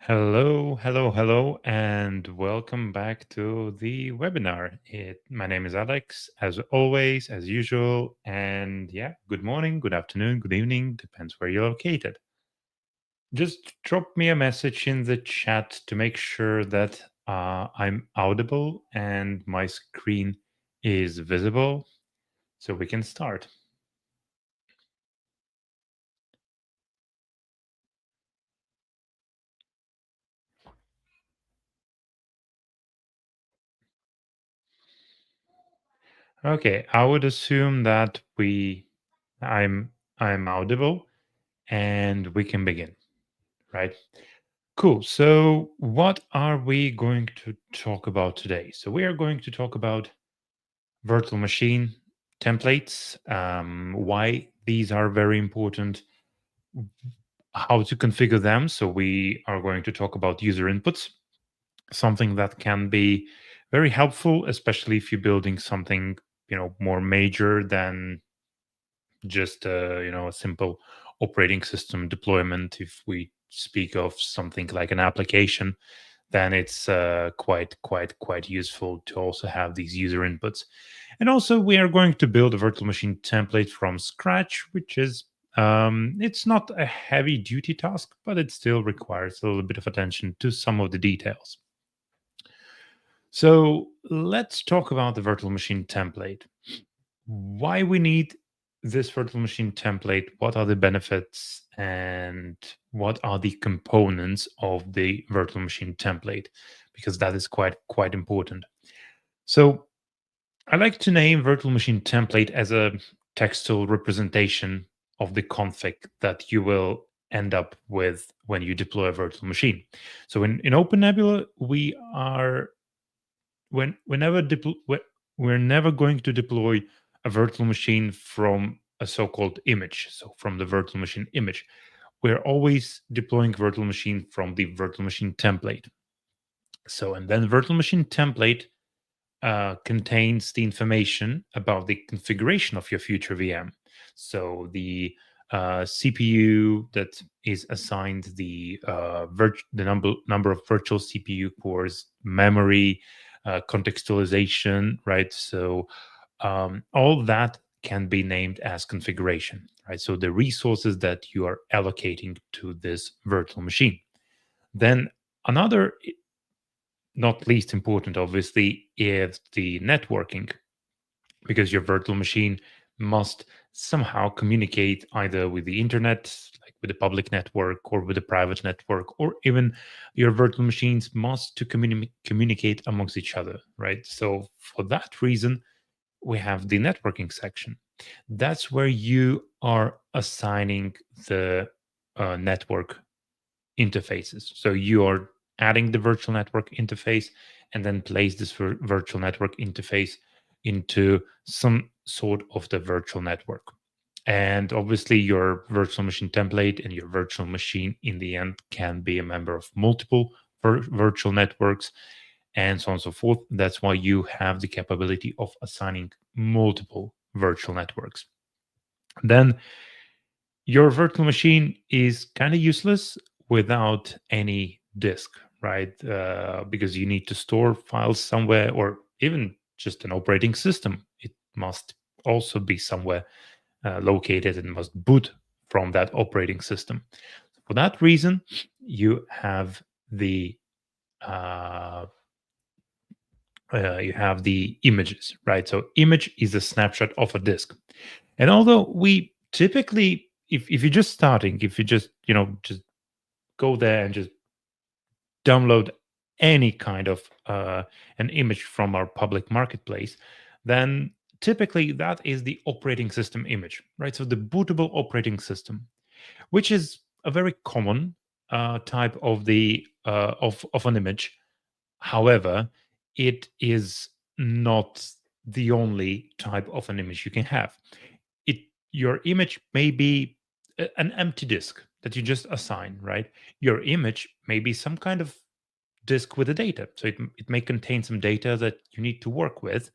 Hello, hello, hello, and welcome back to the webinar. My name is Alex, as always, as usual. And yeah, good morning, good afternoon, good evening, depends where you're located. Just drop me a message in the chat to make sure that I'm audible and my screen is visible so we can start. Okay, I would assume that I'm I'm audible and we can begin, right? Cool. So, what are we going to talk about today? So, we are going to talk about virtual machine templates, why these are very important, how to configure them. So, we are going to talk about user inputs, something that can be very helpful, especially if you're building something more major than just a simple operating system deployment. If we speak of something like an application, then it's quite useful to also have these user inputs. And also, we are going to build a virtual machine template from scratch, which is it's not a heavy duty task, but it still requires a little bit of attention to some of the details. So let's talk about the virtual machine template. Why we need this virtual machine template, what are the benefits, and what are the components of the virtual machine template, because that is quite important. So I like to name virtual machine template as a textual representation of the config that you will end up with when you deploy a virtual machine. So in OpenNebula, we are whenever we're never going to deploy a virtual machine from a so-called image, so from the virtual machine image. We're always deploying virtual machine from the virtual machine template. So, and then virtual machine template contains the information about the configuration of your future VM. So the CPU that is assigned, the number of virtual CPU cores, memory, contextualization, right? So all that can be named as configuration, right? So the resources that you are allocating to this virtual machine. Then another, not least important, obviously, is the networking, because your virtual machine must somehow communicate either with the internet, like with the public network, or with the private network, or even your virtual machines must to communicate amongst each other, right? So for that reason, we have the networking section. That's where you are assigning the network interfaces. So you are adding the virtual network interface and then place this virtual network interface into some sort of the virtual network. And obviously, your virtual machine template and your virtual machine in the end can be a member of multiple virtual networks and so on and so forth. That's why you have the capability of assigning multiple virtual networks. Then your virtual machine is kind of useless without any disk, right? Because you need to store files somewhere, or even just an operating system. It must also be somewhere located and must boot from that operating system. For that reason, you have the uh, images, right? So image is a snapshot of a disk. And although we typically, if you're just starting, if you just just go there and just download any kind of an image from our public marketplace, then typically that is the operating system image, right? So the bootable operating system, which is a very common type of the of an image. However, it is not the only type of an image you can have. It Your image may be an empty disk that you just assign, right? Your image may be some kind of disk with the data. So it may contain some data that you need to work with.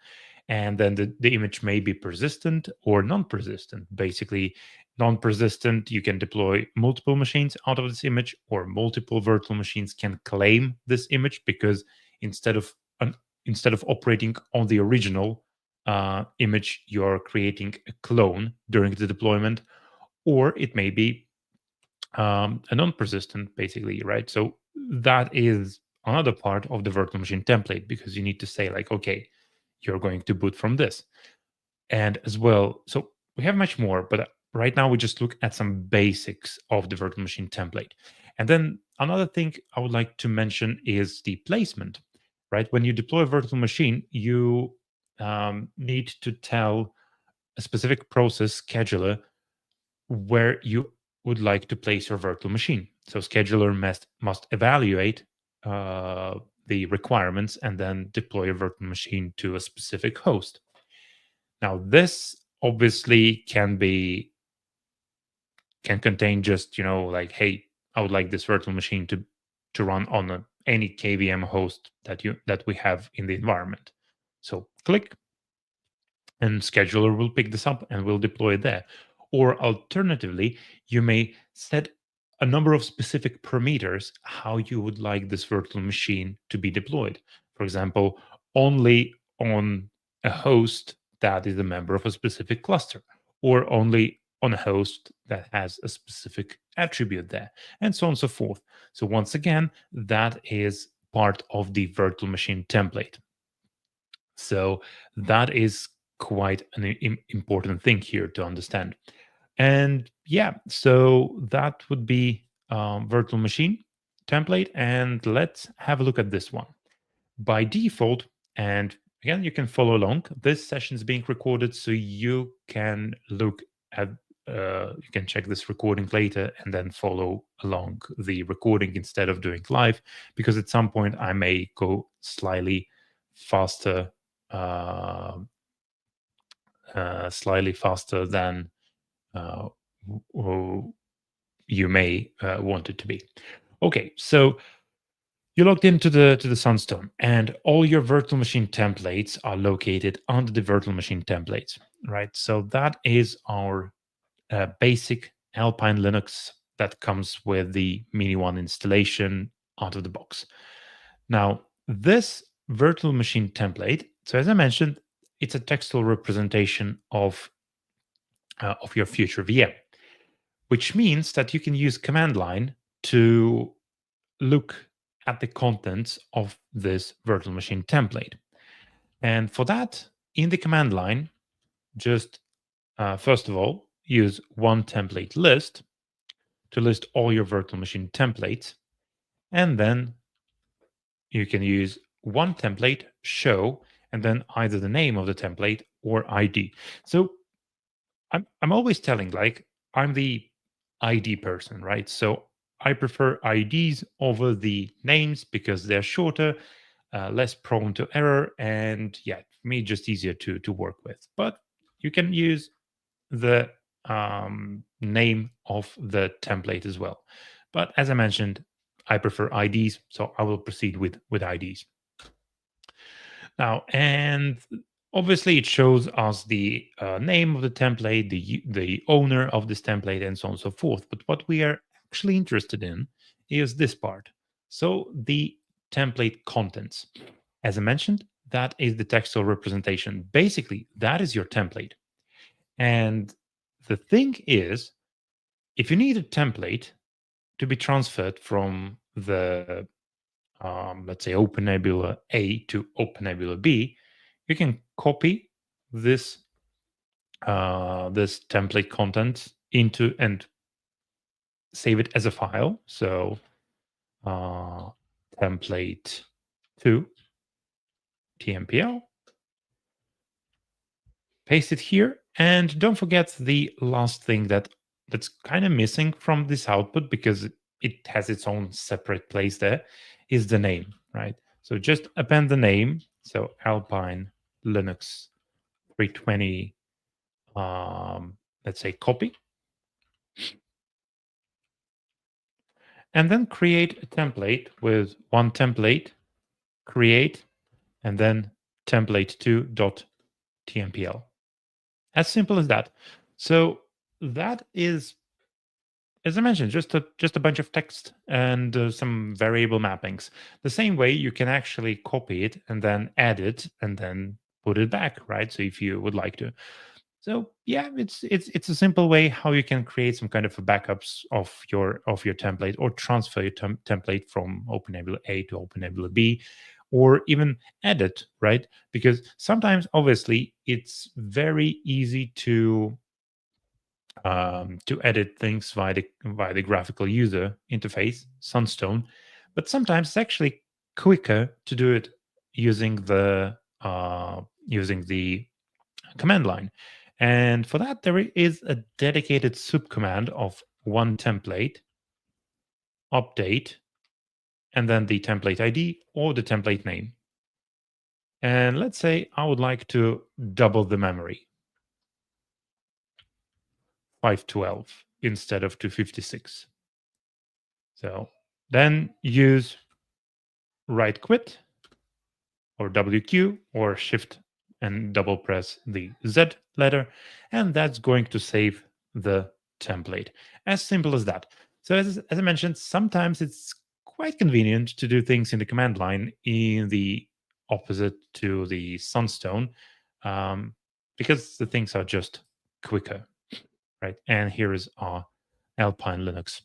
And then the image may be persistent or non persistent. Basically, Non-persistent, you can deploy multiple machines out of this image, or multiple virtual machines can claim this image, because instead of an, instead of operating on the original image, you're creating a clone during the deployment. Or it may be a non-persistent, basically, right? So that is another part of the virtual machine template, because you need to say like, okay, you're going to boot from this. And as well, so we have much more, but right now we just look at some basics of the virtual machine template. And then another thing I would like to mention is the placement, right? When you deploy a virtual machine, you need to tell a specific process scheduler where you would like to place your virtual machine. So scheduler must evaluate the requirements and then deploy a virtual machine to a specific host. Now, this obviously can contain just, like, hey, I would like this virtual machine to run on any KVM host that we have in the environment. So click, and scheduler will pick this up and will deploy it there. Or alternatively, you may set a number of specific parameters how you would like this virtual machine to be deployed. For example, only on a host that is a member of a specific cluster, or only on a host that has a specific attribute there, and so on and so forth. So once again, that is part of the virtual machine template. So that is quite an important thing here to understand. And yeah, so that would be virtual machine template. And let's have a look at this one. By default, and again, you can follow along. This session is being recorded, so you can look at, you can check this recording later and then follow along the recording instead of doing live, because at some point I may go faster, uh, slightly faster than uh, you may want it to be. Okay, so you logged into the Sunstone, and all your virtual machine templates are located under the virtual machine templates, right? So that is our basic Alpine Linux that comes with the Mini One installation out of the box. Now, this virtual machine template, so as I mentioned, it's a textual representation of your future VM, which means that you can use command line to look at the contents of this virtual machine template. And for that, in the command line, just first of all, use one template list to list all your virtual machine templates. And then you can use one template show, and then either the name of the template or ID. So I'm always telling, like, I'm the ID person, right? So I prefer IDs over the names because they're shorter, less prone to error, and yeah, for me, just easier to work with. But you can use the name of the template as well. But as I mentioned, I prefer IDs, so I will proceed with IDs. Now, and obviously it shows us the name of the template, the owner of this template, and so on and so forth. But what we are actually interested in is this part. So the template contents. As I mentioned, that is the textual representation. Basically, that is your template. And the thing is, if you need a template to be transferred from the let's say OpenNebula A to OpenNebula B, you can copy this this template content into and save it as a file. So uh, template to TMPL, paste it here, and don't forget the last thing that's kind of missing from this output, because it has its own separate place there, is the name, right? So just append the name. So Alpine Linux 320, let's say copy, and then create a template with one template, create, and then template2.tmpl. As simple as that. So that is, as I mentioned, just a bunch of text and some variable mappings. The same way you can actually copy it and then add it and then put it back, right? So if you would like to. So yeah, it's a simple way how you can create some kind of a backups of your template or transfer your template from OpenNebula A to OpenNebula B, or even edit, right? Because sometimes, obviously, it's very easy to edit things via the graphical user interface, Sunstone, but sometimes it's actually quicker to do it using the command line. And for that, there is a dedicated subcommand of one template, update, and then the template ID or the template name. And let's say I would like to double the memory, 512 instead of 256. So then use right quit or WQ or shift and double press the Z letter, and that's going to save the template. As simple as that. So as I mentioned, sometimes it's quite convenient to do things in the command line in the opposite to the Sunstone, um, because the things are just quicker, right? And here is our Alpine Linux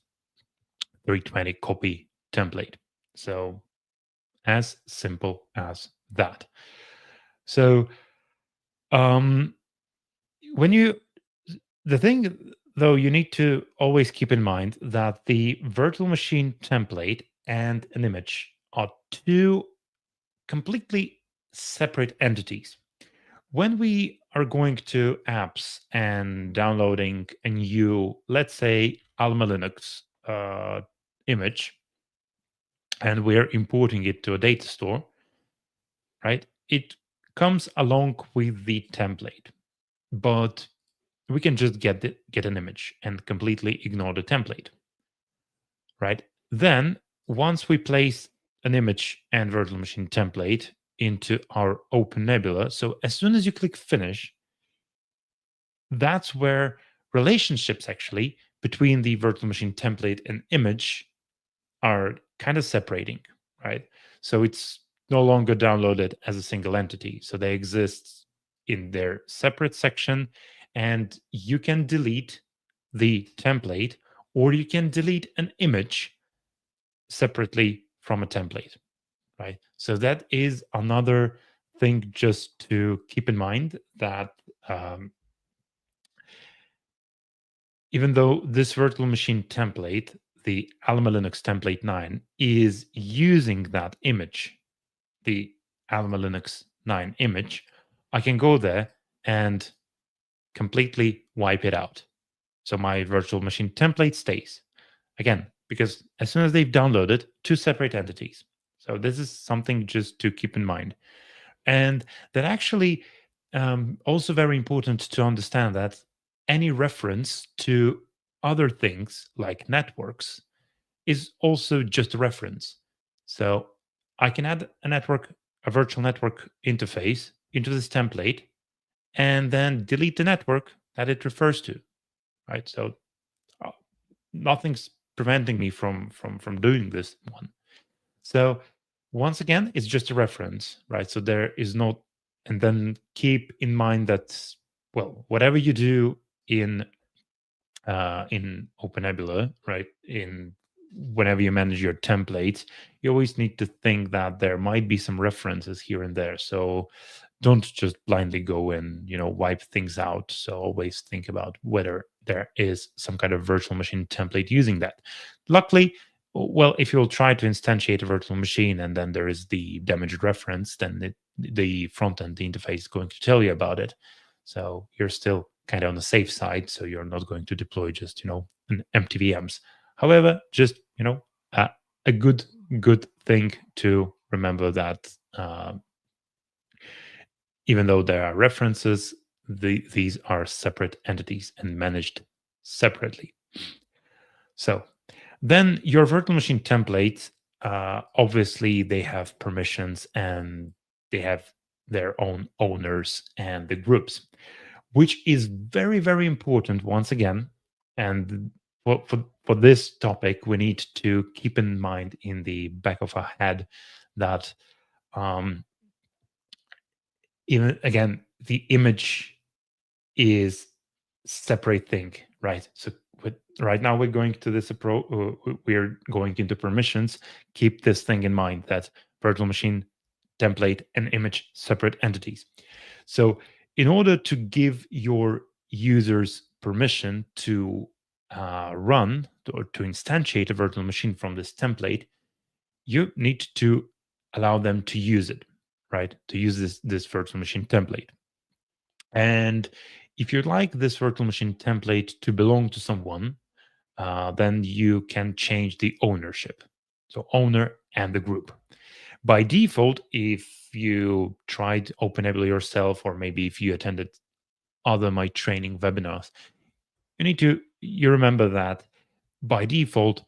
320 copy template. So as simple as that. So um, when you the thing though, you need to always keep in mind that the virtual machine template and an image are two completely separate entities. When we are going to apps and downloading a new, let's say, Alma Linux image, and we're importing it to a data store, right? It comes along with the template, but we can just get an image and completely ignore the template, right? Then once we place an image and virtual machine template into our OpenNebula, so as soon as you click finish, that's where relationships actually between the virtual machine template and image are kind of separating, right? So it's no longer downloaded as a single entity. So they exist in their separate section, and you can delete the template or you can delete an image separately from a template, right? So that is another thing just to keep in mind that um, even though this virtual machine template, the Alma Linux template 9, is using that image, the Alma Linux 9 image, I can go there and completely wipe it out. So my virtual machine template stays. Again, because as soon as they've downloaded, two separate entities. So this is something just to keep in mind. And that actually also very important to understand that any reference to other things like networks is also just a reference. So I can add a virtual network interface into this template and then delete the network that it refers to, right? So uh, nothing's preventing me from doing this one. So once again, it's just a reference, right? So there is no, and then keep in mind that, well, whatever you do in OpenNebula, right? In whenever you manage your templates, you always need to think that there might be some references here and there. So don't just blindly go and wipe things out. So always think about whether there is some kind of virtual machine template using that. Luckily, well, if you'll try to instantiate a virtual machine and then there is the damaged reference, then the front end, the interface is going to tell you about it. So you're still kind of on the safe side. So you're not going to deploy just an empty VMs. However, just a good thing to remember that even though there are references, these are separate entities and managed separately. So then your virtual machine templates, obviously, they have permissions and they have their own owners and the groups. which is very, very important once again. And for this topic, we need to keep in mind in the back of our head that um, even again, the image is separate thing, right? So right now we're going to this approach. We're going into permissions. Keep this thing in mind that virtual machine, template, and image separate entities. So in order to give your users permission to run or to instantiate a virtual machine from this template, you need to allow them to use it, right? To use this virtual machine template. And if you'd like this virtual machine template to belong to someone, then you can change the ownership. So, owner and the group. By default, if you tried OpenNebula yourself, or maybe if you attended other my training webinars, you remember that by default,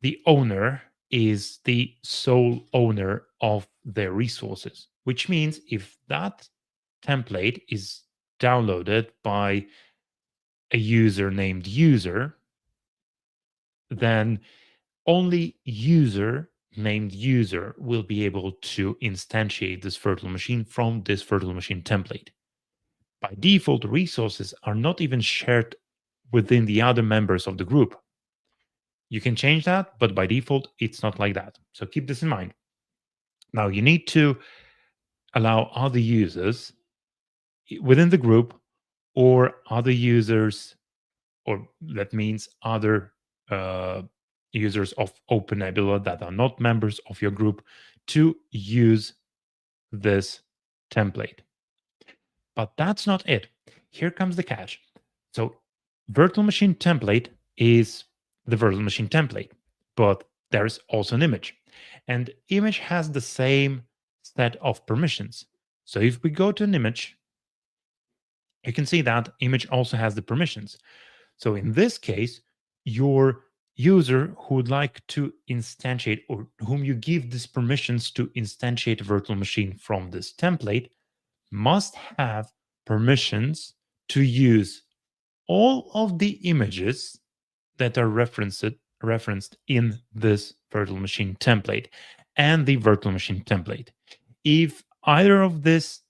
the owner is the sole owner of their resources, which means if that template is downloaded by a user named user, then only user named user will be able to instantiate this virtual machine from this virtual machine template. By default, resources are not even shared within the other members of the group. You can change that, but by default, it's not like that. So keep this in mind. Now, you need to allow other users within the group or other users, or that means other uh, users of OpenNebula that are not members of your group, to use this template. But that's not it. Here comes the catch. So, virtual machine template is the virtual machine template, but there is also an image. And image has the same set of permissions. So, if we go to an image, you can see that image also has the permissions. So in this case, your user who would like to instantiate, or whom you give these permissions to instantiate a virtual machine from this template, must have permissions to use all of the images that are referenced in this virtual machine template and the virtual machine template. If either of this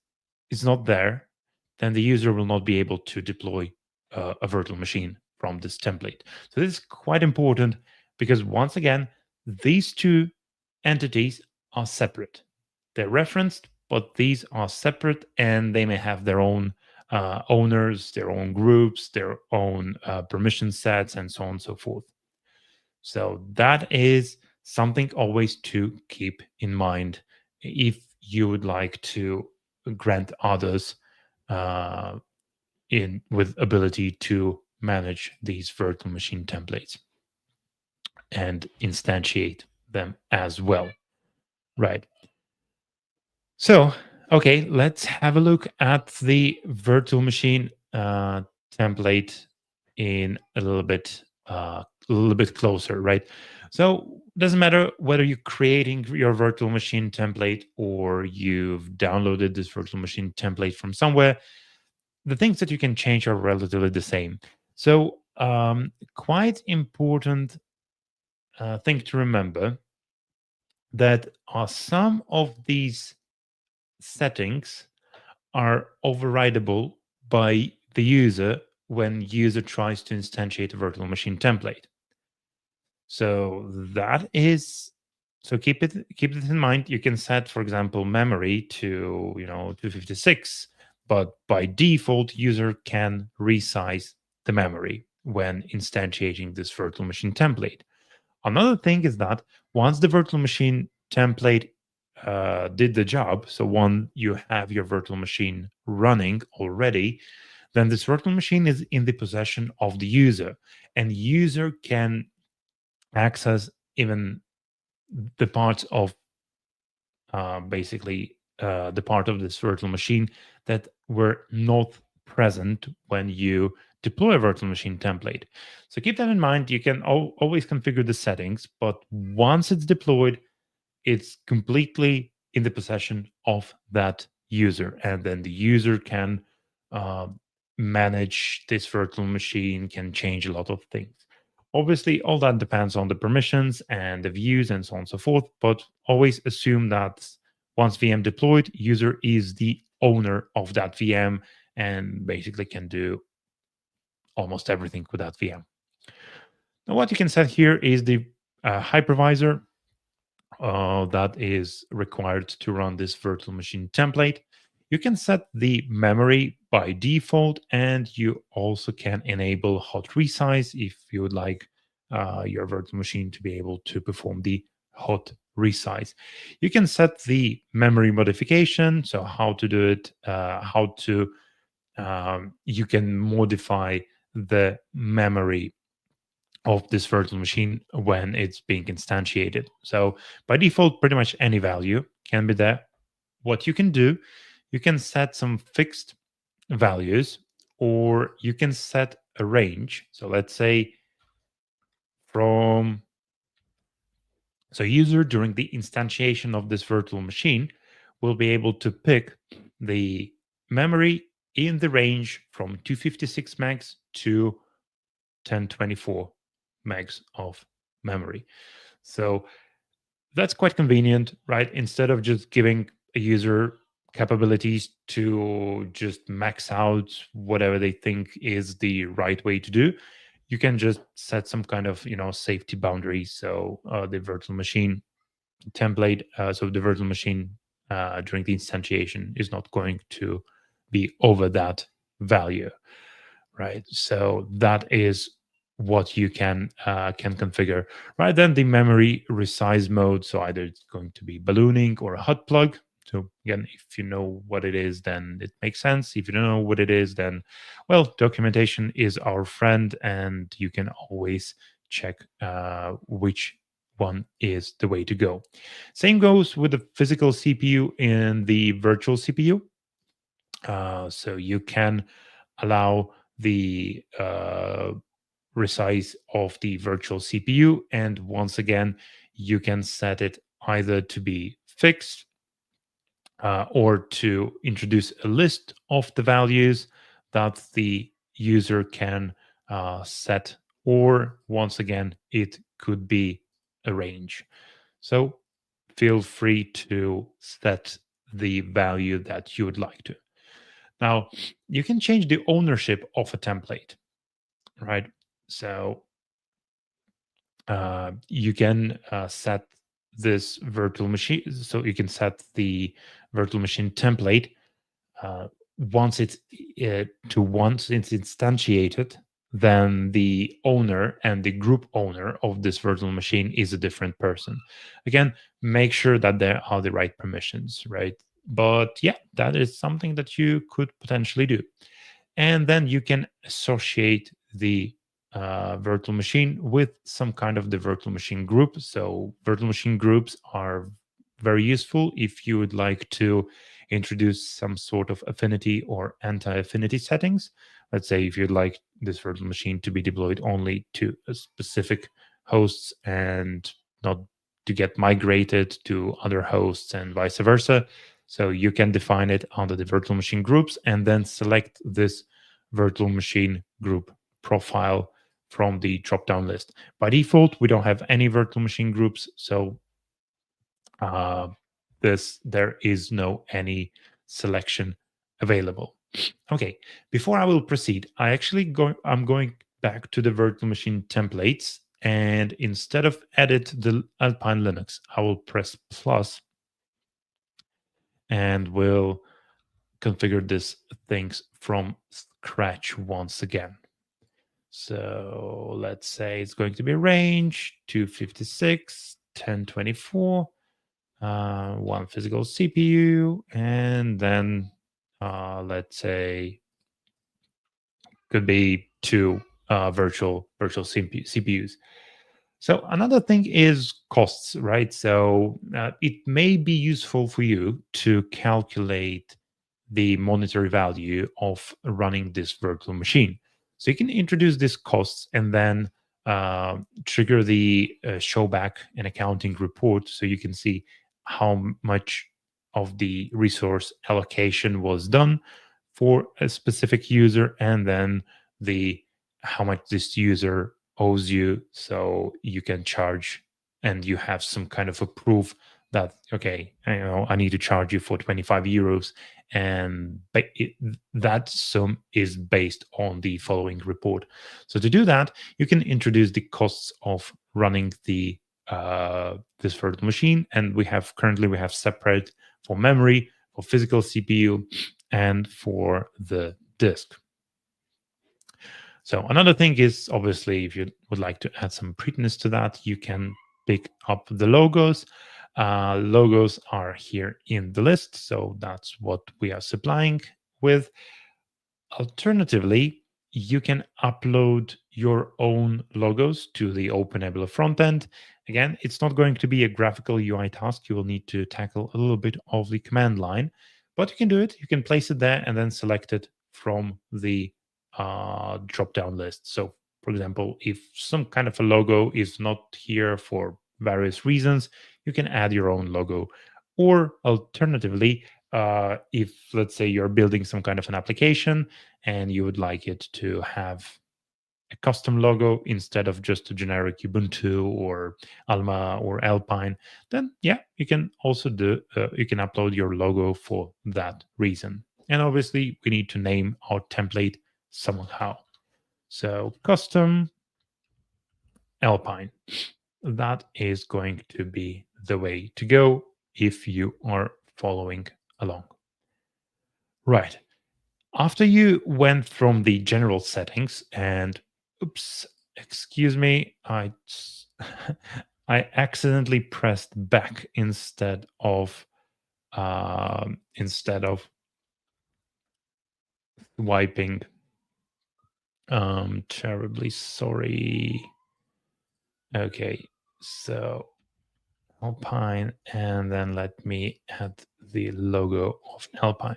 is not there, then the user will not be able to deploy a virtual machine from this template. So this is quite important because once again, these two entities are separate. They're referenced, but these are separate and they may have their own owners, their own groups, their own permission sets, and so on and so forth. So that is something always to keep in mind if you would like to grant others uh, in with ability to manage these virtual machine templates and instantiate them as well. Right. So, okay, let's have a look at the virtual machine template in a little bit closer, right? So, doesn't matter whether you're creating your virtual machine template or you've downloaded this virtual machine template from somewhere. The things that you can change are relatively the same. So, quite important thing to remember that are some of these settings are overridable by the user when user tries to instantiate a virtual machine template. So that is keep it in mind. You can set, for example, memory to 256, but by default, user can resize the memory when instantiating this virtual machine template. Another thing is that once the virtual machine template did the job, so when you have your virtual machine running already, then this virtual machine is in the possession of the user, and user can access even the parts of basically the part of this virtual machine that were not present when you deploy a virtual machine template. So keep that in mind. You can always configure the settings, but once it's deployed, it's completely in the possession of that user, and then the user can manage this virtual machine, can change a lot of things. Obviously, all that depends on the permissions and the views and so on and so forth, but always assume that once VM deployed, user is the owner of that VM and basically can do almost everything with that VM. Now, what you can set here is the hypervisor that is required to run this virtual machine template. You can set the memory by default, and you also can enable hot resize if you would like your virtual machine to be able to perform the hot resize. You can set the memory modification, so how to do it, you can modify the memory of this virtual machine when it's being instantiated. So by default, pretty much any value can be there. What you can do, you can set some fixed values, or you can set a range. So let's say from user during the instantiation of this virtual machine will be able to pick the memory in the range from 256 megs to 1024 megs of memory. So that's quite convenient, right? Instead of just giving a user capabilities to just max out whatever they think is the right way to do, you can just set some kind of safety boundary. So the virtual machine template, so the virtual machine during the instantiation is not going to be over that value, right? So that is what you can configure. Right then, the memory resize mode. So either it's going to be ballooning or a hot plug. So again, if you know what it is, then it makes sense. If you don't know what it is, then well, documentation is our friend, and you can always check which one is the way to go. Same goes with the physical CPU and the virtual CPU. So you can allow the resize of the virtual CPU. And once again, you can set it either to be fixed or to introduce a list of the values that the user can set, or once again, it could be a range. So feel free to set the value that you would like to. Now, you can change the ownership of a template, right? So you can set this virtual machine. So you can set the virtual machine template uh, once it's instantiated. Then the owner and the group owner of this virtual machine is a different person. Again, make sure that there are the right permissions, right? But yeah, that is something that you could potentially do. And then you can associate the virtual machine with some kind of the virtual machine group. So virtual machine groups are very useful if you would like to introduce some sort of affinity or anti-affinity settings. Let's say if you'd like this virtual machine to be deployed only to a specific hosts and not to get migrated to other hosts and vice versa. So you can define it under the virtual machine groups and then select this virtual machine group profile from the drop-down list. By default, we don't have any virtual machine groups, so uh, there is no any selection available. Okay, before I will proceed, I'm going back to the virtual machine templates, and instead of edit the Alpine Linux, I will press plus and will configure this things from scratch once again. So let's say it's going to be range 256, 1024, one physical CPU, and then let's say could be two virtual CPUs. So another thing is costs, right? So it may be useful for you to calculate the monetary value of running this virtual machine. So you can introduce these costs and then trigger the show back an accounting report so you can see how much of the resource allocation was done for a specific user, and then the how much this user owes you, so you can charge, and you have some kind of a proof that, okay, I need to charge you for 25 euros, and that sum is based on the following report. So to do that, you can introduce the costs of running the this virtual machine, and we have separate for memory, for physical CPU, and for the disk. So another thing is, obviously, if you would like to add some prettiness to that, you can pick up the logos. Logos are here in the list, so that's what we are supplying with. Alternatively, you can upload your own logos to the OpenNebula front end. Again, it's not going to be a graphical UI task. You will need to tackle a little bit of the command line, but you can do it. You can place it there and then select it from the drop-down list. So, for example, if some kind of a logo is not here for various reasons, you can add your own logo. Or alternatively, if let's say you're building some kind of an application and you would like it to have a custom logo instead of just a generic Ubuntu or Alma or Alpine, then yeah, you can also you can upload your logo for that reason. And obviously, we need to name our template somehow. So custom Alpine. That is going to be the way to go if you are following along. Right. After you went from the general settings and oops, excuse me, I accidentally pressed back instead of wiping. Terribly sorry. Okay, so Alpine, and then let me add the logo of Alpine.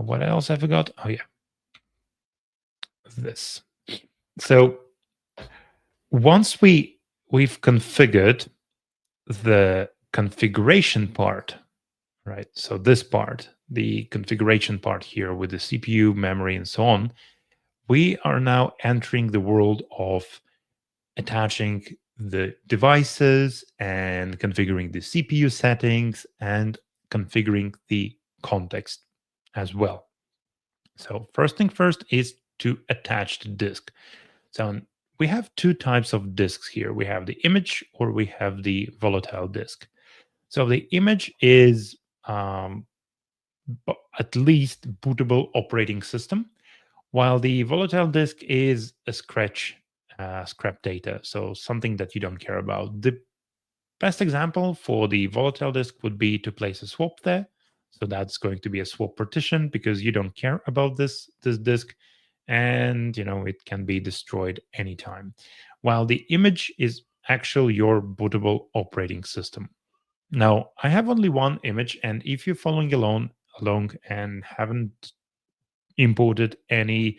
What else I forgot? Oh yeah, this. So once we've configured the configuration part, right? So this part, the configuration part here with the CPU, memory, and so on, we are now entering the world of attaching the devices and configuring the CPU settings and configuring the context as well. So first thing first is to attach the disk. So we have two types of disks here. We have the image or we have the volatile disk. So the image is at least bootable operating system, while the volatile disk is a scrap data, so something that you don't care about. The best example for the volatile disk would be to place a swap there. So that's going to be a swap partition because you don't care about this disk, and it can be destroyed anytime. While the image is actually your bootable operating system. Now, I have only one image, and if you're following along and haven't imported any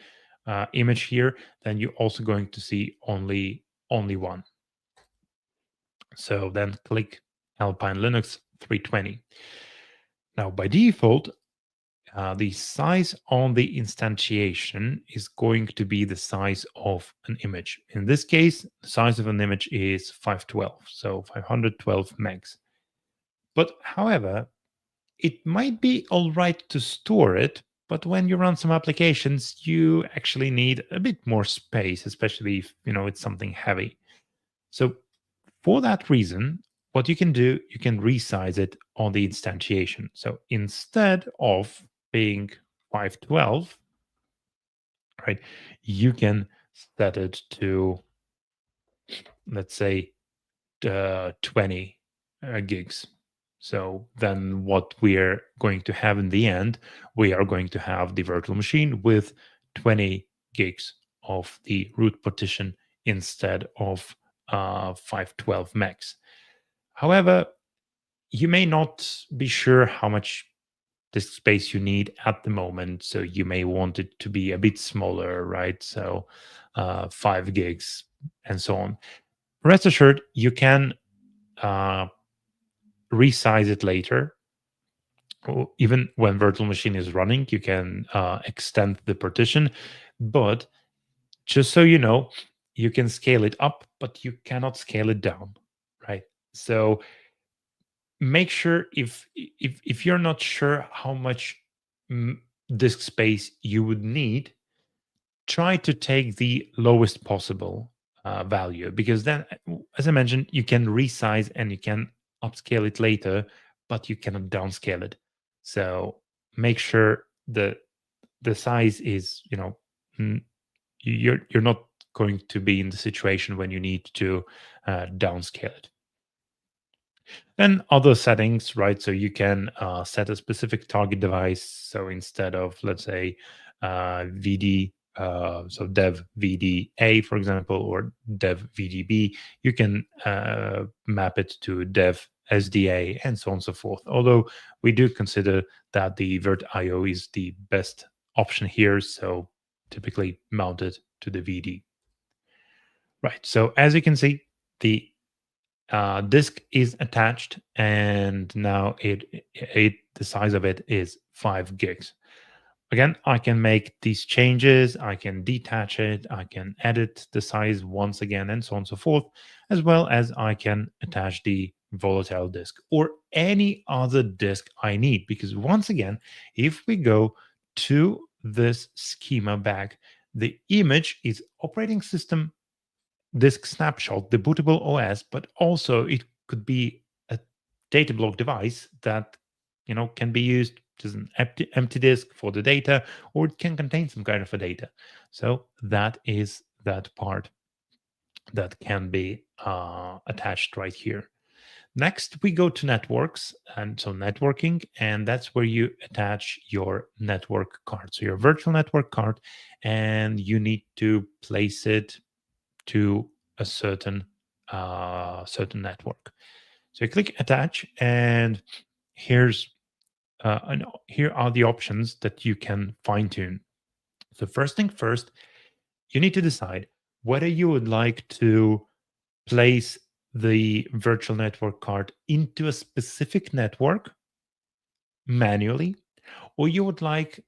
image here, then you're also going to see only one. So then click Alpine Linux 320. Now, by default, the size on the instantiation is going to be the size of an image. In this case, the size of an image is 512, so 512 megs. But however, it might be all right to store it, but when you run some applications, you actually need a bit more space, especially if it's something heavy. So for that reason, what you can do, you can resize it on the instantiation. So instead of being 512, right, you can set it to, let's say, 20 gigs. So then what we're going to have in the end, we are going to have the virtual machine with 20 gigs of the root partition instead of 512 megs. However, you may not be sure how much disk space you need at the moment. So you may want it to be a bit smaller, right? So 5 gigs and so on. Rest assured, you can resize it later. or even when virtual machine is running, you can extend the partition. But just so you know, you can scale it up, but you cannot scale it down, right? So make sure if you're not sure how much mm, disk space you would need, try to take the lowest possible value, because then, as I mentioned, you can resize and you can upscale it later, but you cannot downscale it. So make sure the size is, mm, you're not going to be in the situation when you need to downscale it. Then other settings, right? So you can set a specific target device. So instead of, let's say, VD, so dev VDA, for example, or dev VDB, you can map it to dev SDA and so on and so forth. Although we do consider that the Vert IO is the best option here. So typically mounted to the VD. Right. So as you can see, the disk is attached, and now the size of it is 5 gigs. Again, I can make these changes, I can detach it, I can edit the size once again, and so on and so forth, as well as I can attach the volatile disk or any other disk I need. Because once again, if we go to this schema back, the image is operating system disk snapshot, the bootable OS, but also it could be a data block device that can be used as an empty disk for the data, or it can contain some kind of a data. So that is that part that can be attached right here. Next, we go to networks, and so networking, and that's where you attach your network card, so your virtual network card, and you need to place it to a certain network. So you click attach, and here's here are the options that you can fine tune. So first thing first, you need to decide whether you would like to place the virtual network card into a specific network manually, or you would like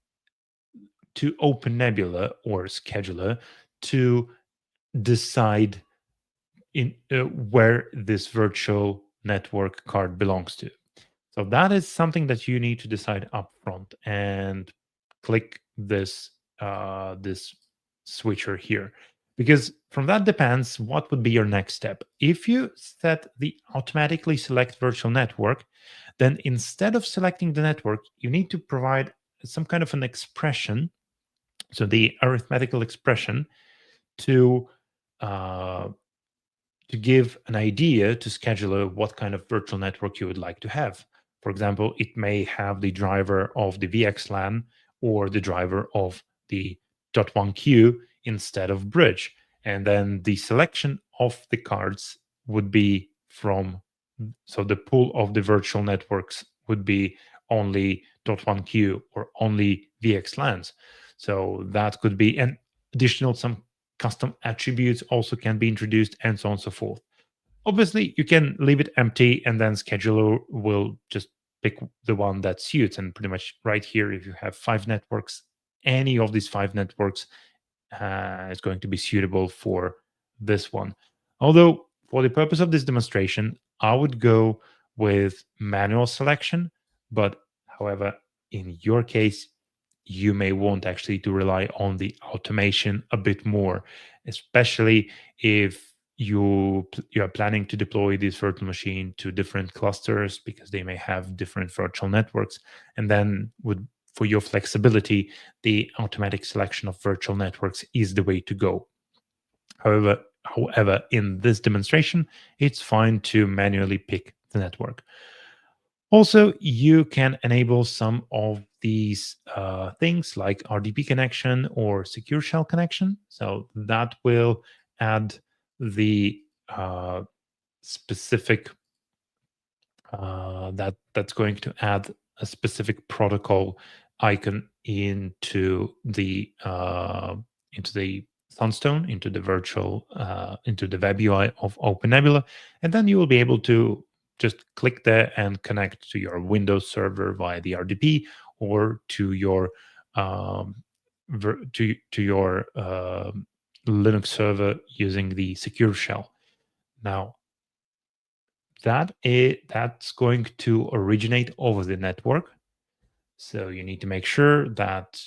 to open Nebula or scheduler to decide where this virtual network card belongs to. So that is something that you need to decide upfront, and click this switcher here, because from that depends what would be your next step. If you set the automatically select virtual network, then instead of selecting the network, you need to provide some kind of an expression, so the arithmetical expression to uh, to give an idea to scheduler what kind of virtual network you would like to have. For example, it may have the driver of the VXLAN or the driver of the .1Q instead of bridge. And then the selection of the cards would be from, so the pool of the virtual networks would be only .1Q or only VXLANs. So that could be an additional some custom attributes also can be introduced, and so on and so forth. Obviously, you can leave it empty, and then scheduler will just pick the one that suits. And pretty much right here, if you have 5 networks, any of these 5 networks is going to be suitable for this one. Although, for the purpose of this demonstration, I would go with manual selection. But however, in your case, you may want actually to rely on the automation a bit more, especially if you are planning to deploy this virtual machine to different clusters, because they may have different virtual networks. And then would for your flexibility, the automatic selection of virtual networks is the way to go. However, in this demonstration, it's fine to manually pick the network. Also, you can enable some of these things like RDP connection or secure shell connection. So that will add the specific that's going to add a specific protocol icon into the Sunstone, into the virtual into the web UI of OpenNebula, and then you will be able to just click there and connect to your Windows server via the RDP, or to your um, to your Linux server using the secure shell. Now, that's going to originate over the network. So you need to make sure that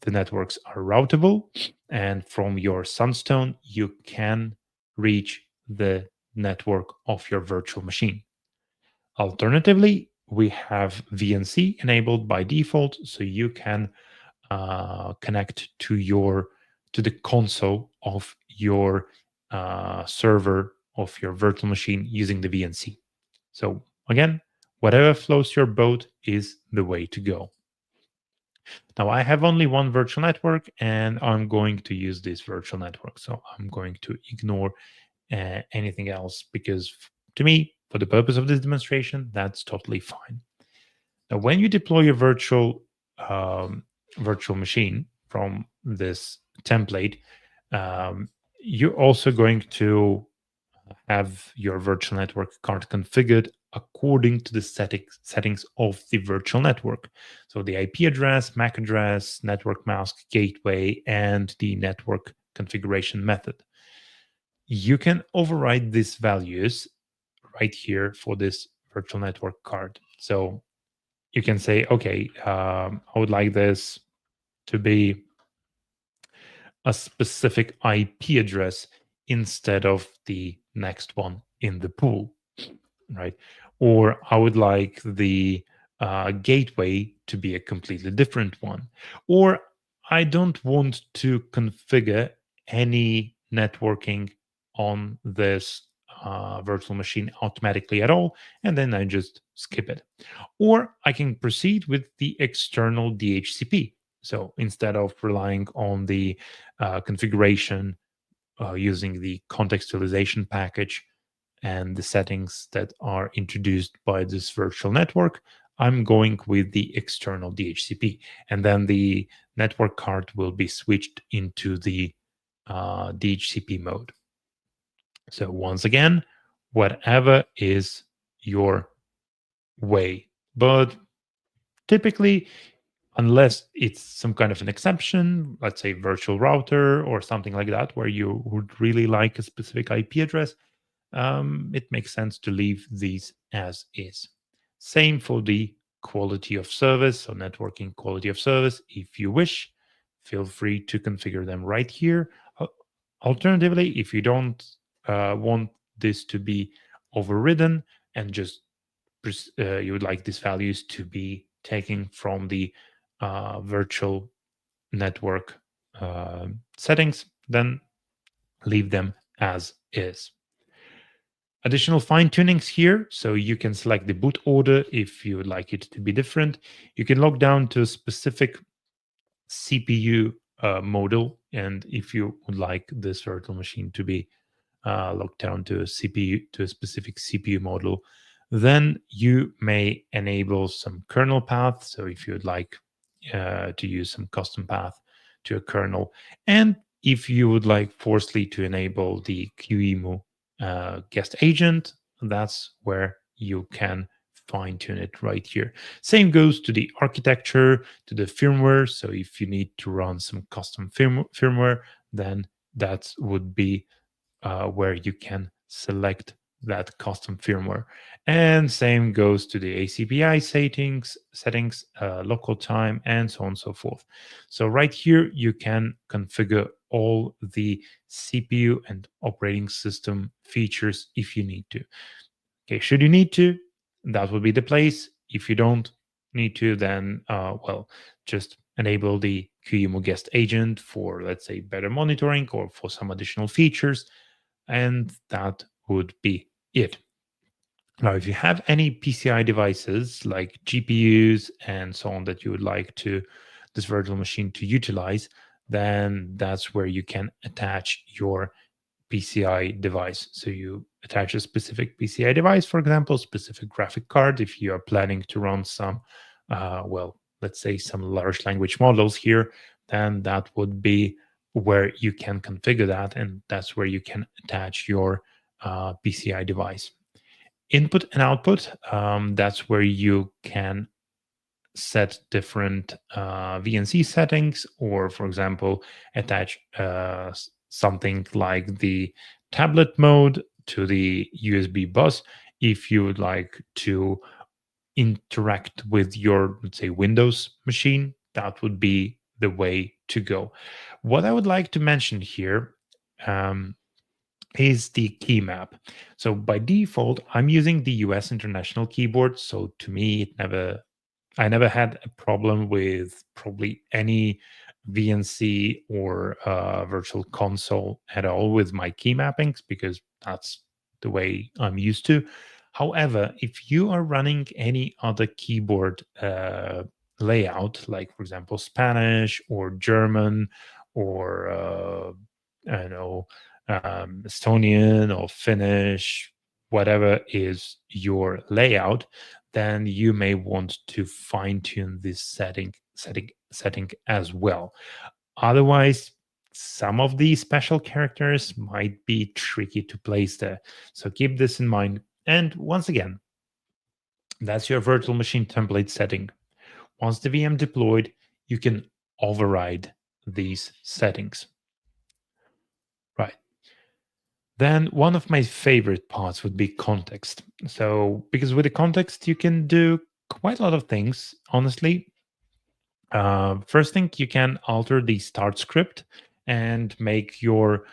the networks are routable, and from your Sunstone, you can reach the network of your virtual machine. Alternatively, we have VNC enabled by default, so you can connect to the console of your server of your virtual machine using the VNC. So again, whatever floats your boat is the way to go. Now I have only one virtual network, and I'm going to use this virtual network. So I'm going to ignore anything else, because to me, for the purpose of this demonstration, that's totally fine. Now, when you deploy your virtual machine from this template, you're also going to have your virtual network card configured according to the settings of the virtual network. So the IP address, MAC address, network mask, gateway, and the network configuration method. You can override these values right here for this virtual network card. So you can say, okay, I would like this to be a specific IP address instead of the next one in the pool, right? Or I would like the gateway to be a completely different one. Or I don't want to configure any networking on this virtual machine automatically at all, and then I just skip it. Or I can proceed with the external DHCP. So instead of relying on the configuration using the contextualization package and the settings that are introduced by this virtual network, I'm going with the external DHCP. And then the network card will be switched into the DHCP mode. So once again, whatever is your way. But typically, unless it's some kind of an exception, let's say virtual router or something like that, where you would really like a specific IP address, it makes sense to leave these as is. Same for the quality of service, so networking quality of service. If you wish, feel free to configure them right here. Alternatively, if you don't want this to be overridden and just you would like these values to be taken from the virtual network settings, then leave them as is. Additional fine tunings here. So you can select the boot order if you would like it to be different. You can log down to a specific CPU model. And if you would like this virtual machine to be locked down to a CPU, to a specific CPU model, then you may enable some kernel path. So if you would like to use some custom path to a kernel, and if you would like forcefully to enable the QEMU guest agent, that's where you can fine tune it right here. Same goes to the architecture, to the firmware. So if you need to run some custom firmware, then that would be where you can select that custom firmware. And same goes to the ACPI settings, local time, and so on and so forth. So right here, you can configure all the CPU and operating system features if you need to. Okay, should you need to, that would be the place. If you don't need to, then well, just enable the QEMU guest agent for, let's say, better monitoring or for some additional features, and that would be it. Now, if you have any PCI devices like GPUs and so on that you would like to this virtual machine to utilize, then that's where you can attach your PCI device. So you attach a specific PCI device, for example, specific graphic card. If you are planning to run some, well, let's say some large language models here, then that would be where you can configure that, and that's where you can attach your PCI device. Input and output, that's where you can set different VNC settings, or for example, attach something like the tablet mode to the USB bus if you would like to interact with your, let's say, Windows machine. That would be the way to go. What I would like to mention here um, is the key map. So by default, I'm using the US International Keyboard. So to me, I never had a problem with probably any VNC or virtual console at all with my key mappings, because that's the way I'm used to. However, if you are running any other keyboard layout, like for example Spanish or German or I don't know, Estonian or Finnish, whatever is your layout, then you may want to fine tune this setting as well. Otherwise, some of these special characters might be tricky to place there. So keep this in mind. And once again, that's your virtual machine template setting. Once the VM deployed, you can override these settings. Right. Then one of my favorite parts would be context. So, because with the context, you can do quite a lot of things, honestly. First thing, you can alter the start script and make your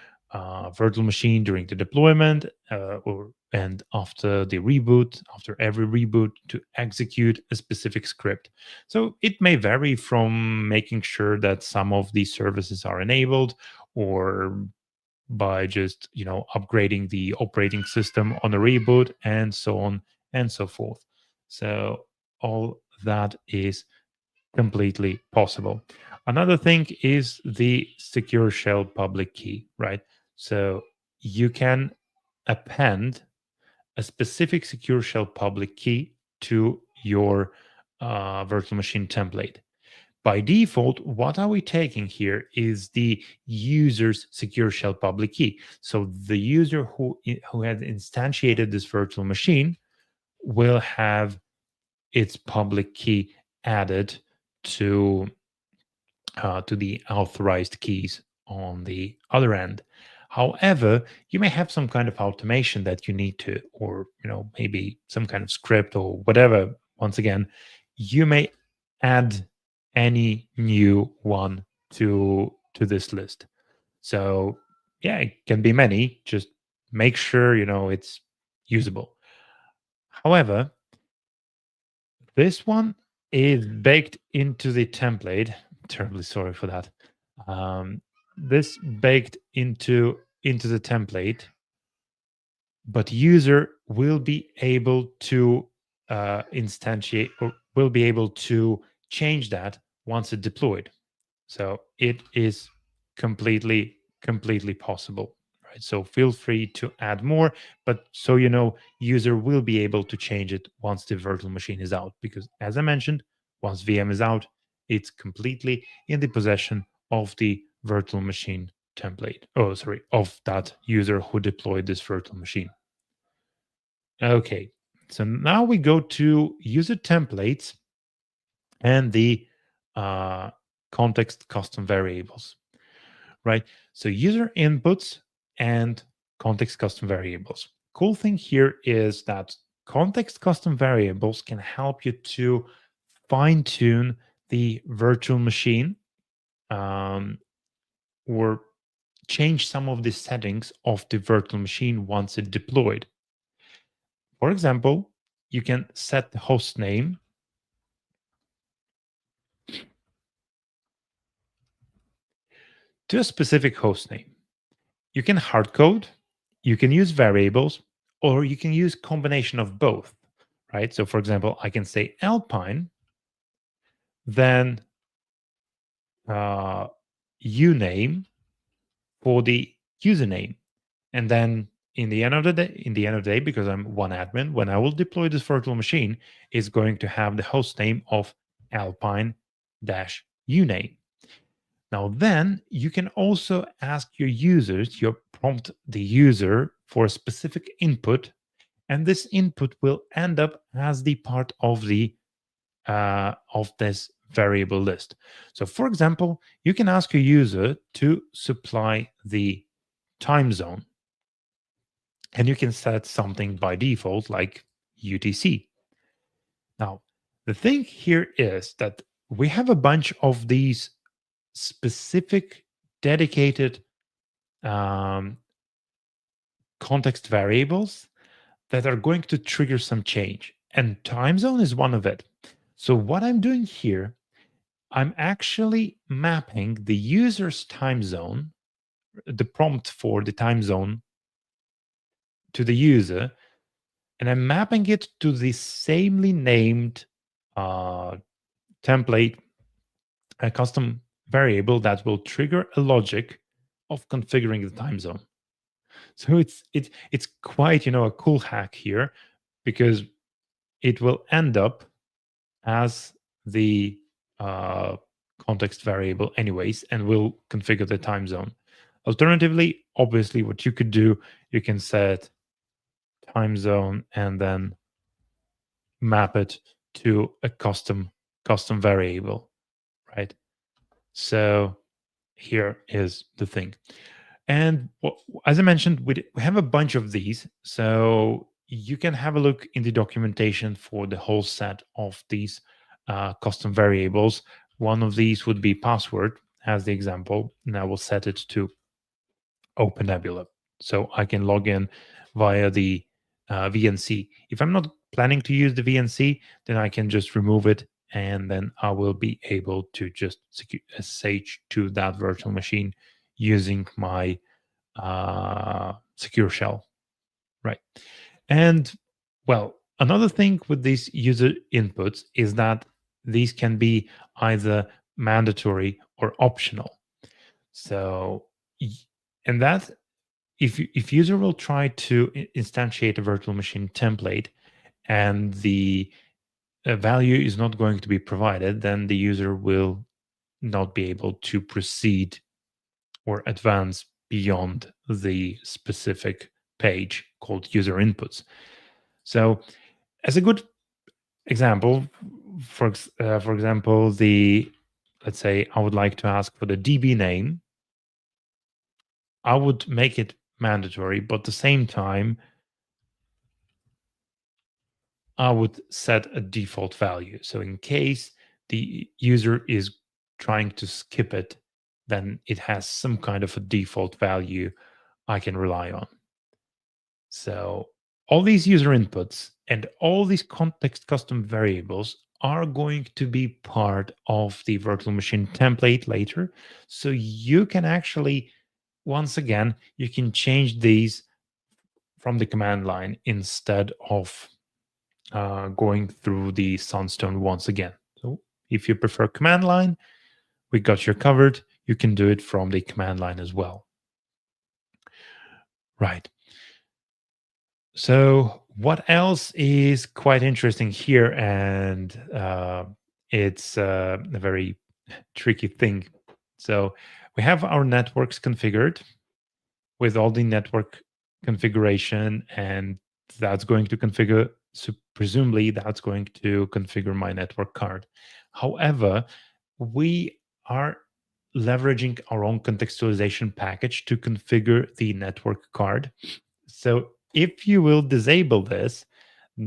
virtual machine during the deployment or and after the reboot, after every reboot, to execute a specific script. So it may vary from making sure that some of these services are enabled, or by just upgrading the operating system on a reboot, and so on and so forth. So all that is completely possible. Another thing is the secure shell public key, right? So you can append a specific secure shell public key to your virtual machine template. By default, what are we taking here is the user's secure shell public key. So the user who has instantiated this virtual machine will have its public key added to to the authorized keys on the other end. However, you may have some kind of automation that you need to, or maybe some kind of script or whatever. Once again, you may add any new one to this list. So yeah, it can be many. Just make sure it's usable. However, this one is baked into the template. Terribly sorry for that. Um, this baked into the template, but user will be able to instantiate, or will be able to change that once it deployed. So it is completely possible, right? So feel free to add more, but so user will be able to change it once the virtual machine is out, because as I mentioned, once VM is out, it's completely in the possession of the virtual machine template. Oh, sorry, of that user who deployed this virtual machine. Okay, so now we go to user templates and the uh, context custom variables, right? So user inputs and context custom variables. Cool thing here is that context custom variables can help you to fine tune the virtual machine, um, or change some of the settings of the virtual machine once it deployed. For example, you can set the host name to a specific host name. You can hard code, you can use variables, or you can use combination of both, right? So for example, I can say Alpine, then uh, uname for the username, and then in the end of the day, because I'm one admin, when I will deploy this virtual machine, is going to have the host name of Alpine dash uname. Now, then you can also ask your users, your prompt the user for a specific input, and this input will end up as the part of this variable list. So, for example, you can ask a user to supply the time zone, and you can set something by default like UTC. Now, the thing here is that we have a bunch of these specific dedicated um, context variables that are going to trigger some change, and time zone is one of it. So, what I'm doing here, I'm actually mapping the user's time zone, the prompt for the time zone to the user, and I'm mapping it to the samely named uh, template, a custom variable that will trigger a logic of configuring the time zone. So it's quite a cool hack here, because it will end up as the uh, context variable anyways, and will configure the time zone. Alternatively, obviously, what you could do, you can set time zone and then map it to a custom variable, right? So here is the thing. And as I mentioned, we have a bunch of these. So you can have a look in the documentation for the whole set of these custom variables. One of these would be password, as the example, and I will set it to OpenNebula. So I can log in via the VNC. If I'm not planning to use the VNC, then I can just remove it, and then I will be able to just SSH to that virtual machine using my secure shell, right? And well, another thing with these user inputs is that these can be either mandatory or optional. So, and that if user will try to instantiate a virtual machine template and the value is not going to be provided, then the user will not be able to proceed or advance beyond the specific page called user inputs. So, as a good example, for example, the let's say I would like to ask for the DB name, I would make it mandatory, but at the same time, I would set a default value. So, in case the user is trying to skip it, then it has some kind of a default value I can rely on. So all these user inputs and all these context custom variables are going to be part of the virtual machine template later. So you can actually, once again, you can change these from the command line instead of going through the Sunstone once again. So if you prefer command line, we got you covered. You can do it from the command line as well. Right. So, what else is quite interesting here, and it's a very tricky thing. So, we have our networks configured with all the network configuration, and that's going to configure. So, presumably, that's going to configure my network card. However, we are leveraging our own contextualization package to configure the network card. So if you will disable this,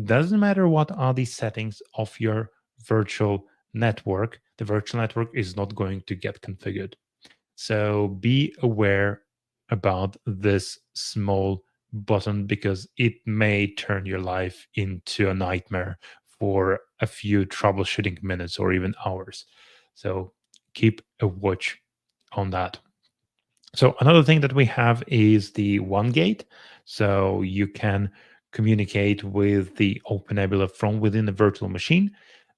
doesn't matter what are the settings of your virtual network, the virtual network is not going to get configured. So be aware about this small button, because it may turn your life into a nightmare for a few troubleshooting minutes or even hours. So keep a watch on that. So another thing that we have is the one gate. So you can communicate with the OpenNebula from within the virtual machine.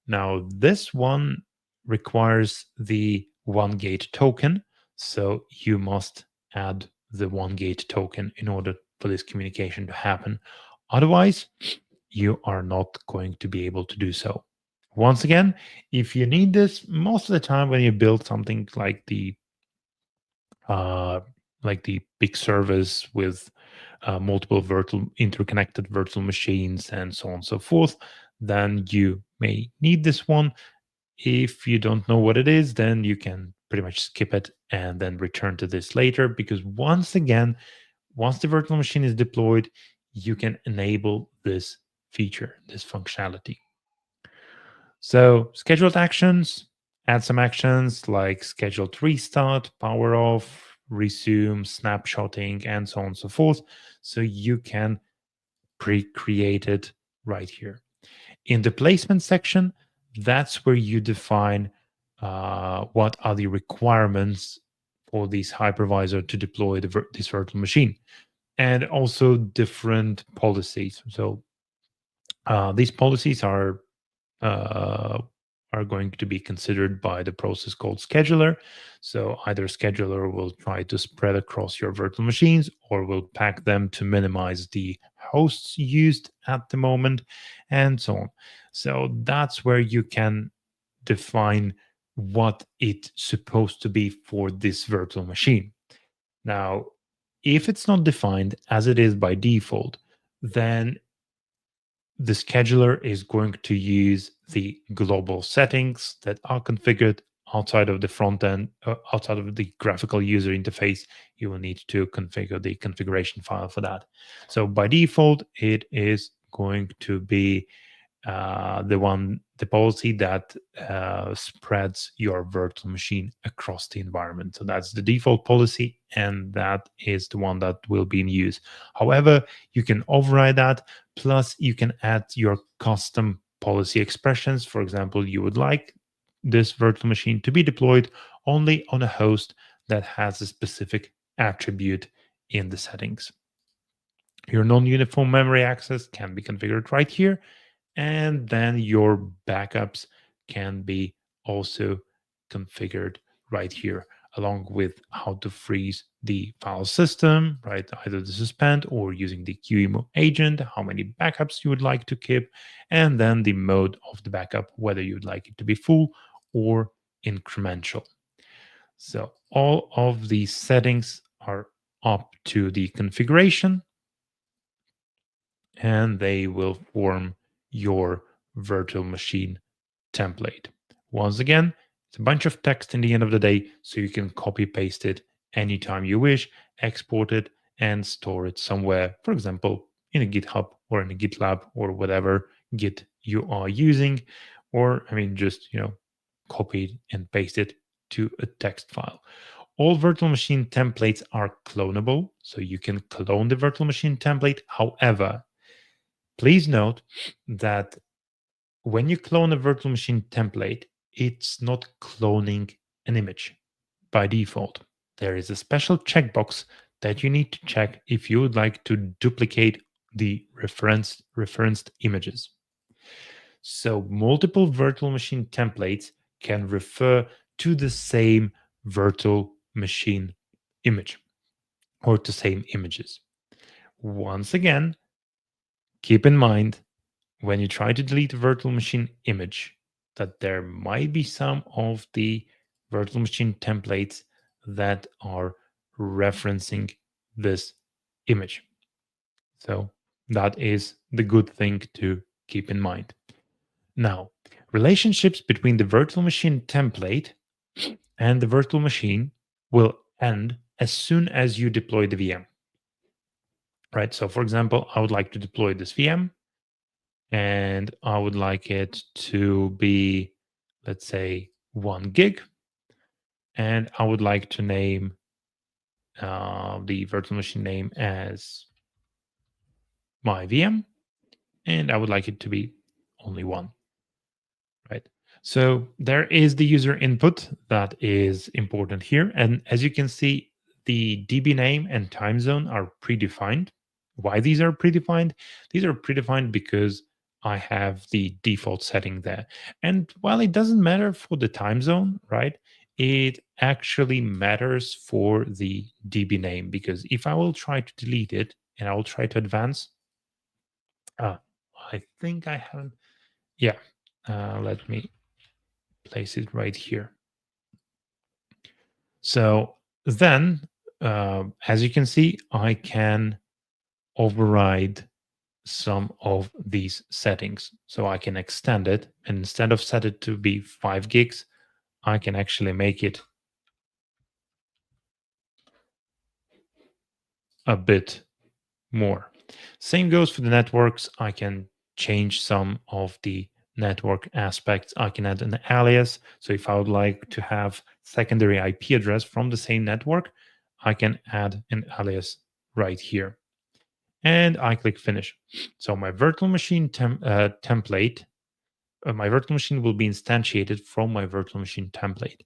Now this one requires the one gate token. So you must add the one gate token in order for this communication to happen. Otherwise, you are not going to be able to do so. Once again, if you need this, most of the time when you build something like the uh, like the big service with multiple virtual interconnected virtual machines and so on and so forth, then you may need this one. If you don't know what it is, then you can pretty much skip it and then return to this later, because once again, once the virtual machine is deployed, you can enable this feature, this functionality. So, scheduled actions, add some actions like scheduled restart, power off, resume, snapshotting, and so on and so forth. So, you can pre create it right here. In the placement section, that's where you define what are the requirements for this hypervisor to deploy this virtual machine, and also different policies. So these policies uh, are going to be considered by the process called scheduler. So either scheduler will try to spread across your virtual machines, or will pack them to minimize the hosts used at the moment, and so on. So that's where you can define what it's supposed to be for this virtual machine. Now, if it's not defined as it is by default, then the scheduler is going to use the global settings that are configured outside of the front end, outside of the graphical user interface. You will need to configure the configuration file for that. So by default, it is going to be the policy that spreads your virtual machine across the environment. So that's the default policy, and that is the one that will be in use. However, you can override that. Plus, you can add your custom policy expressions. For example, you would like this virtual machine to be deployed only on a host that has a specific attribute in the settings. Your non-uniform memory access can be configured right here, and then your backups can be also configured right here, along with how to freeze the file system, right? Either the suspend or using the QEMU agent, how many backups you would like to keep, and then the mode of the backup, whether you'd like it to be full or incremental. So all of these settings are up to the configuration, and they will form your virtual machine template. Once again, it's a bunch of text in the end of the day, so you can copy paste it anytime you wish, export it, and store it somewhere, for example, in a GitHub or in a GitLab or whatever Git you are using, or I mean, just copy and paste it to a text file. All virtual machine templates are clonable, so you can clone the virtual machine template. However, please note that when you clone a virtual machine template, it's not cloning an image by default. There is a special checkbox that you need to check if you would like to duplicate the referenced images. So multiple virtual machine templates can refer to the same virtual machine image or to same images. Once again, keep in mind when you try to delete a virtual machine image that there might be some of the virtual machine templates that are referencing this image. So that is the good thing to keep in mind. Now, relationships between the virtual machine template and the virtual machine will end as soon as you deploy the VM. Right? So, for example, I would like to deploy this VM, and I would like it to be, let's say, 1 gig. And I would like to name the virtual machine name as my VM, and I would like it to be only one, right? So there is the user input that is important here. And as you can see, the DB name and time zone are predefined. Why these are predefined? These are predefined because I have the default setting there. And while it doesn't matter for the time zone, right, it actually matters for the DB name, because if I will try to delete it and I will try to advance, I think I haven't. Yeah, let me place it right here. So then as you can see, I can override some of these settings. So I can extend it, and instead of set it to be 5 gigs, I can actually make it a bit more. Same goes for the networks. I can change some of the network aspects. I can add an alias. So if I would like to have secondary IP address from the same network, I can add an alias right here. And I click finish. So my virtual machine template, my virtual machine will be instantiated from my virtual machine template.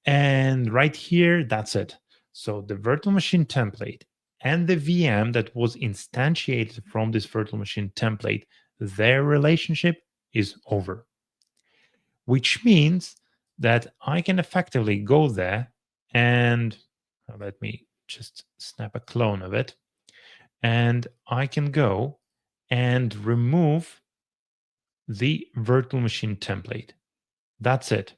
And right here, that's it. So the virtual machine template and the VM that was instantiated from this virtual machine template, their relationship is over, which means that I can effectively go there and let me just snap a clone of it. And I can go and remove the virtual machine template. That's it,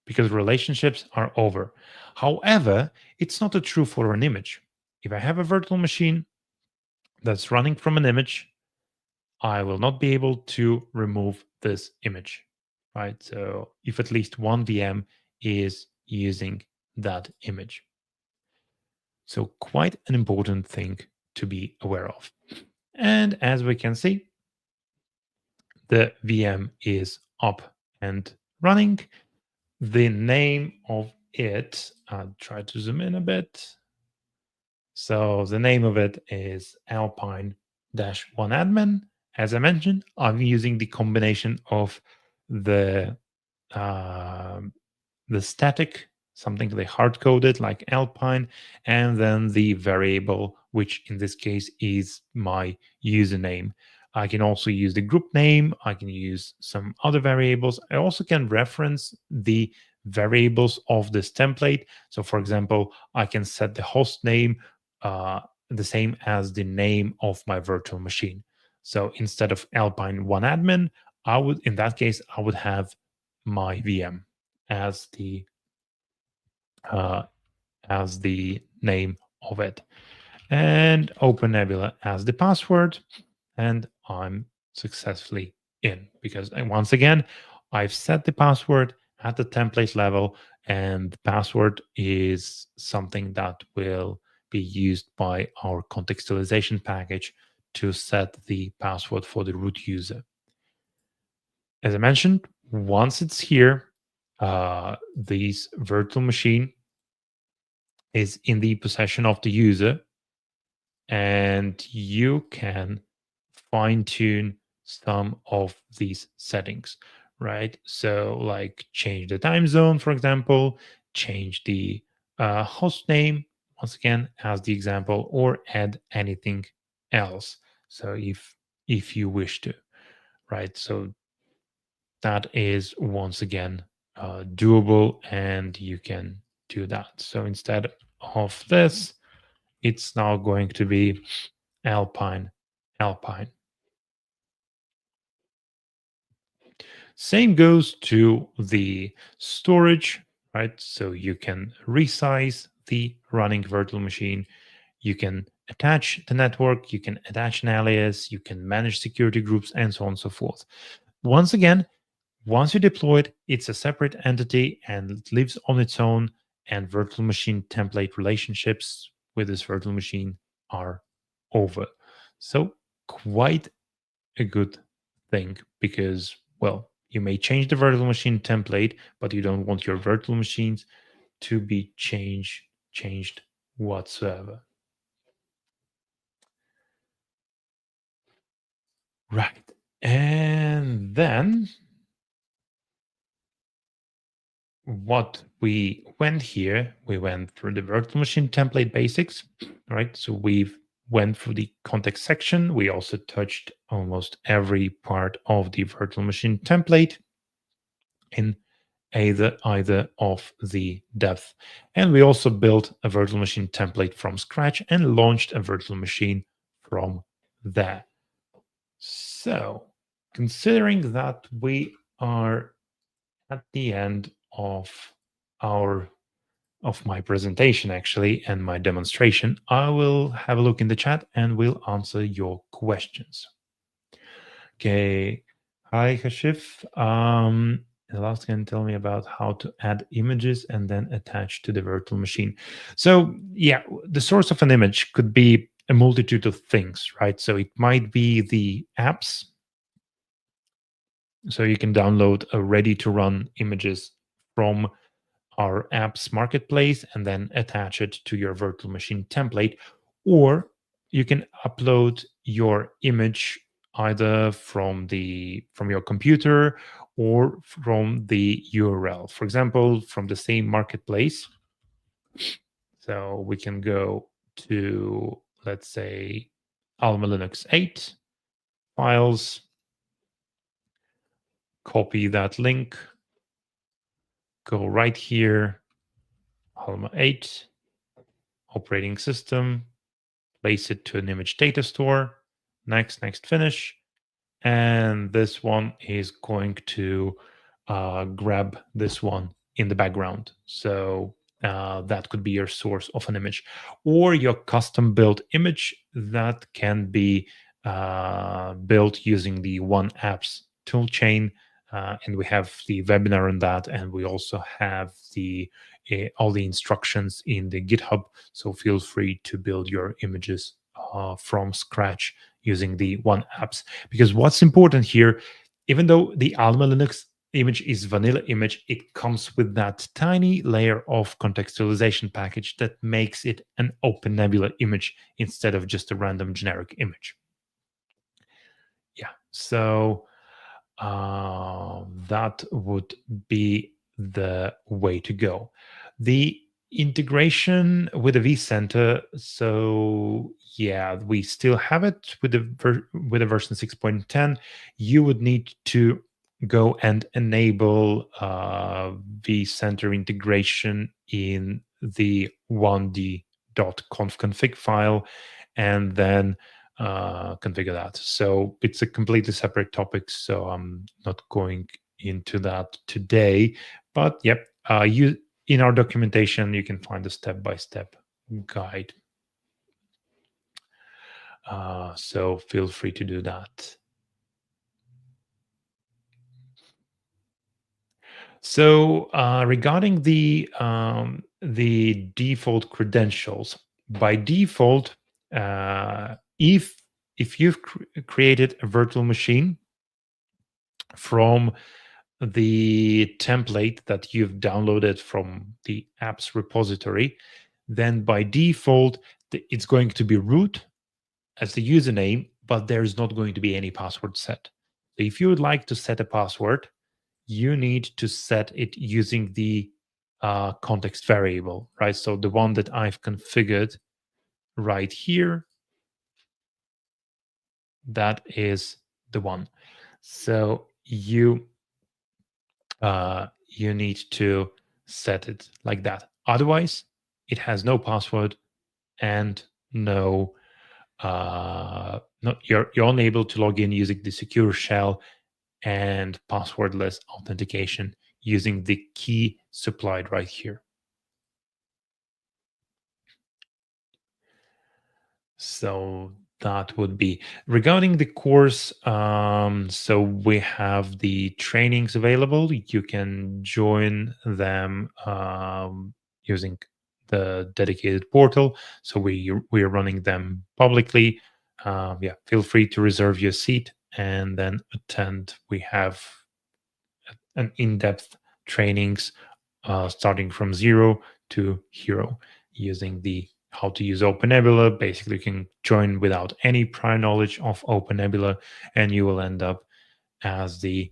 because relationships are over. However, it's not a true for an image. If I have a virtual machine that's running from an image, I will not be able to remove this image, right? So if at least one VM is using that image. So quite an important thing to be aware of. And as we can see, the VM is up and running. The name of it, I'll try to zoom in a bit. So the name of it is Alpine -1 admin. As I mentioned, I'm using the combination of the um the static, something they hard coded like Alpine, and then the variable, which in this case is my username. I can also use the group name. I can use some other variables. I also can reference the variables of this template. So, for example, I can set the host name the same as the name of my virtual machine. So instead of Alpine 1 admin, I would, in that case, I would have my VM as the uh, as the name of it, and OpenNebula as the password, and I'm successfully in, because once again I've set the password at the template level, and the password is something that will be used by our contextualization package to set the password for the root user. As I mentioned, once it's here, this virtual machine is in the possession of the user, and you can fine tune some of these settings, right? So, like change the time zone, for example, change the host name, once again, as the example, or add anything else. So, if you wish to, right? So that is once again doable, and you can do that. So instead of this, it's now going to be Alpine, Alpine. Same goes to the storage, right? So you can resize the running virtual machine. You can attach the network, you can attach an alias, you can manage security groups, and so on and so forth. Once again, once you deploy it, it's a separate entity and it lives on its own, and virtual machine template relationships with this virtual machine are over. So, quite a good thing, because, well, you may change the virtual machine template, but you don't want your virtual machines to be changed whatsoever. Right. And then what we went here, we went through the virtual machine template basics, right? So we've went through the context section. We also touched almost every part of the virtual machine template in either of the depth. And we also built a virtual machine template from scratch and launched a virtual machine from there. So, considering that we are at the end of our of my presentation actually and my demonstration, I will have a look in the chat and we'll answer your questions. Okay. Hi, Kashif. The last can tell me about how to add images and then attach to the virtual machine. So, yeah, the source of an image could be a multitude of things, right? So it might be the apps. So you can download a ready to run images from our apps marketplace and then attach it to your virtual machine template, or you can upload your image either from your computer or from the URL, for example from the same marketplace. So we can go to, let's say, Alma Linux 8 files, copy that link, go right here, Alma 8 operating system, place it to an image data store. Next, finish. And this one is going to grab this one in the background. So that could be your source of an image, or your custom built image that can be built using the One Apps toolchain. And we have the webinar on that, and we also have the all the instructions in the GitHub. So feel free to build your images from scratch using the One Apps. Because what's important here, even though the Alma Linux image is vanilla image, it comes with that tiny layer of contextualization package that makes it an OpenNebula image instead of just a random generic image. Yeah, so that would be the way to go. The integration with the vCenter, so yeah, we still have it with with the version 6.10. You would need to go and enable vCenter integration in the 1d.conf config file, and then configure that. So it's a completely separate topic, so I'm not going into that today. But yep, you in our documentation you can find a step-by-step guide. So feel free to do that. So regarding the default credentials, by default, if you've created a virtual machine from the template that you've downloaded from the apps repository, then by default, it's going to be root as the username, but there's not going to be any password set. So if you would like to set a password, you need to set it using the context variable, right? So the one that I've configured right here, that is the one. So you need to set it like that. Otherwise, it has no password and you're unable to log in using the secure shell and passwordless authentication using the key supplied right here. So that would be regarding the course. So we have the trainings available. You can join them using the dedicated portal. So we are running them publicly. Yeah, feel free to reserve your seat and then attend. We have an in-depth trainings starting from zero to hero using the how to use OpenNebula. Basically, you can join without any prior knowledge of OpenNebula, and you will end up as the,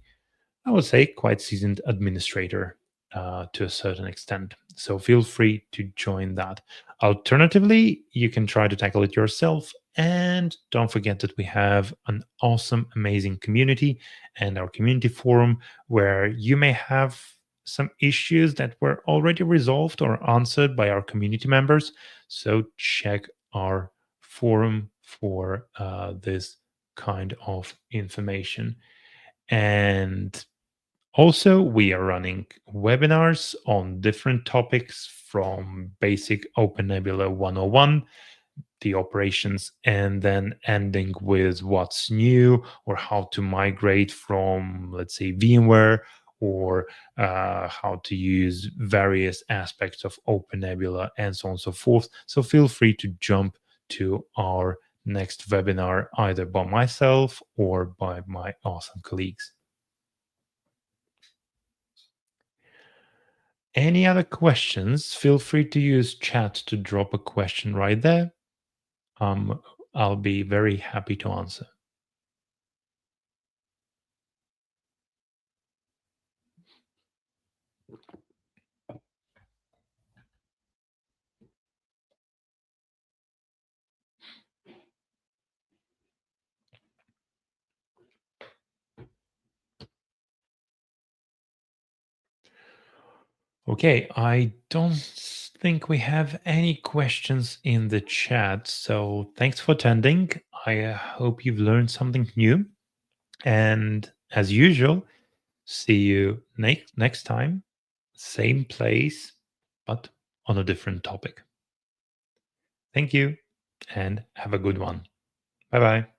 I would say, quite seasoned administrator to a certain extent. So feel free to join that. Alternatively, you can try to tackle it yourself. And don't forget that we have an awesome, amazing community and our community forum where you may have some issues that were already resolved or answered by our community members. So check our forum for this kind of information. And Also, we are running webinars on different topics from basic OpenNebula 101, the operations, and then ending with what's new or how to migrate from, let's say, VMware, or how to use various aspects of OpenNebula and so on and so forth. So feel free to jump to our next webinar either by myself or by my awesome colleagues. Any other questions? Feel free to use chat to drop a question right there. Um, I'll be very happy to answer. Okay, I don't think we have any questions in the chat. So thanks for attending. I hope you've learned something new. And as usual, see you next time, same place, but on a different topic. Thank you and have a good one. Bye bye.